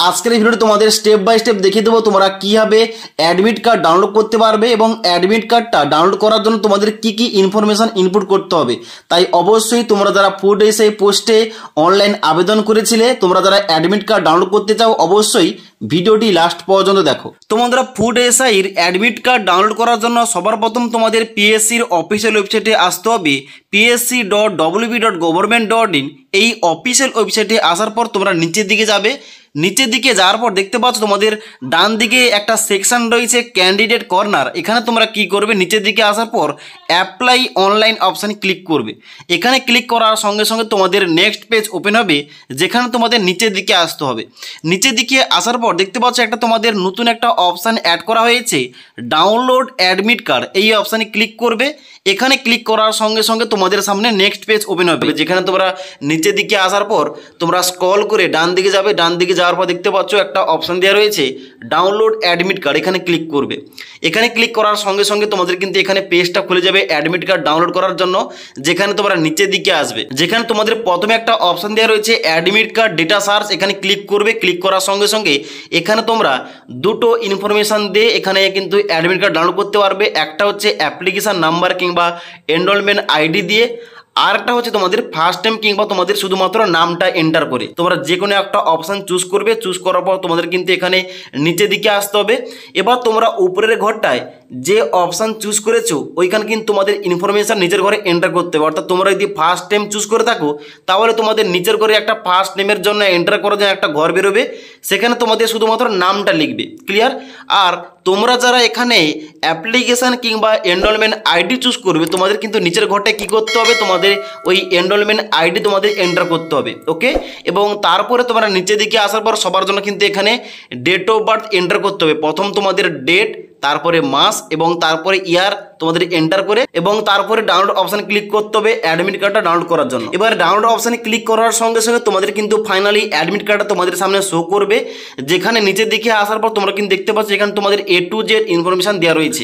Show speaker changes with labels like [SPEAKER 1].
[SPEAKER 1] আজকের এই ভিডিওতে তোমাদের স্টেপ বাই স্টেপ দেখিয়ে দেবো তোমরা কিভাবে অ্যাডমিট কার্ড ডাউনলোড করতে পারবে এবং অ্যাডমিট কার্ডটা ডাউনলোড করার জন্য তোমাদের কি কি ইনফরমেশন ইনপুট করতে হবে। তাই অবশ্যই তোমরা যারা ফুড এসআই পোস্টে অনলাইন আবেদন করেছিলে, তোমরা যারা অ্যাডমিট কার্ড ডাউনলোড করতে চাও, অবশ্যই ভিডিওটি লাস্ট পর্যন্ত দেখো। তোমরা ফুড এসআইর অ্যাডমিট কার্ড ডাউনলোড করার জন্য সবার প্রথম তোমাদের পিএসসির অফিসিয়াল ওয়েবসাইটে আসতে হবে, psc.wb.government.in। এই অফিসিয়াল ওয়েবসাইটে আসার পর তোমরা নিচের দিকে যাবে। নিচের দিকে যাওয়ার পর দেখতে পাচ্ছ তোমাদের ডান দিকে একটা সেকশন রয়েছে ক্যান্ডিডেট কর্নার। এখানে তোমরা কি করবে, নিচের দিকে আসার পর অ্যাপ্লাই অনলাইন অপশানে ক্লিক করবে। এখানে ক্লিক করার সঙ্গে সঙ্গে তোমাদের নেক্সট পেজ ওপেন হবে, যেখানে তোমাদের নিচের দিকে আসতে হবে। নিচের দিকে আসার পর দেখতে পাচ্ছ একটা তোমাদের নতুন একটা অপশান অ্যাড করা হয়েছে, ডাউনলোড অ্যাডমিট কার্ড। এই অপশানে ক্লিক করবে। এখানে ক্লিক করার সঙ্গে সঙ্গে তোমাদের সামনে নেক্সট পেজ ওপেন হবে, যেখানে তোমরা নিচের দিকে আসার পর তোমরা স্ক্রল করে ডান দিকে যাবে। ডান দিকে যাওয়ার পর দেখতে পাচ্ছ একটা অপশান দেওয়া রয়েছে ডাউনলোড অ্যাডমিট কার্ড। এখানে ক্লিক করবে। এখানে ক্লিক করার সঙ্গে সঙ্গে তোমাদের কিন্তু এখানে পেজটা খুলে যাবে অ্যাডমিট কার্ড ডাউনলোড করার জন্য, যেখানে তোমরা নিচের দিকে আসবে। যেখানে তোমাদের প্রথমে একটা অপশান দেওয়া রয়েছে অ্যাডমিট কার্ড ডেটা সার্চ। এখানে ক্লিক করবে। ক্লিক করার সঙ্গে সঙ্গে এখানে তোমরা দুটো ইনফরমেশান দিয়ে এখানে কিন্তু অ্যাডমিট কার্ড ডাউনলোড করতে পারবে। একটা হচ্ছে অ্যাপ্লিকেশান নাম্বার কিংবা এনরোলমেন্ট আইডি দিয়ে, আর একটা হচ্ছে তোমাদের ফার্স্ট নেম কিংবা তোমাদের শুধুমাত্র নামটা এন্টার করে তোমরা যে কোনো একটা অপশান চুজ করবে। চুজ করার পর তোমাদের কিন্তু এখানে নিচের দিকে আসতে হবে। এবার তোমরা উপরের ঘরটায় যে অপশান চুজ করেছো ওইখানে কিন্তু তোমাদের ইনফরমেশান নিচের ঘরে এন্টার করতে হবে। অর্থাৎ তোমরা যদি ফার্স্ট নেম চুজ করে থাকো তাহলে তোমাদের নিচের ঘরে একটা ফার্স্ট নেমের জন্য এন্টার করার জন্য একটা ঘর বেরোবে, সেখানে তোমাদের শুধুমাত্র নামটা লিখবে। ক্লিয়ার? আর তোমরা যারা এখানে অ্যাপ্লিকেশান কিংবা এনরোলমেন্ট আইডি চুজ করবে, তোমাদের কিন্তু নিচের ঘরটায় কী করতে হবে, তোমাদের ওই এনরোলমেন্ট আইডি তোমাদের এন্টার করতে হবে। ওকে? এবং তারপরে তোমরা নিচের দিকে আসার পর সবার জন্য কিন্তু এখানে ডেট অফ বার্থ এন্টার করতে হবে। প্রথম তোমাদের ডেট, তারপরে মাস এবং তারপরে ইয়ার তোমাদের এন্টার করে এবং তারপরে ডাউনলোড অপশানে ক্লিক করতে হবে অ্যাডমিট কার্ডটা ডাউনলোড করার জন্য। এবার ডাউনলোড অপশানে ক্লিক করার সঙ্গে সঙ্গে তোমাদের কিন্তু ফাইনালি অ্যাডমিট কার্ডটা তোমাদের সামনে শো করবে, যেখানে নিচের দিকে আসার পর তোমরা কিন্তু দেখতে পাচ্ছ এখানে তোমাদের A to Z ইনফরমেশান দেওয়া রয়েছে।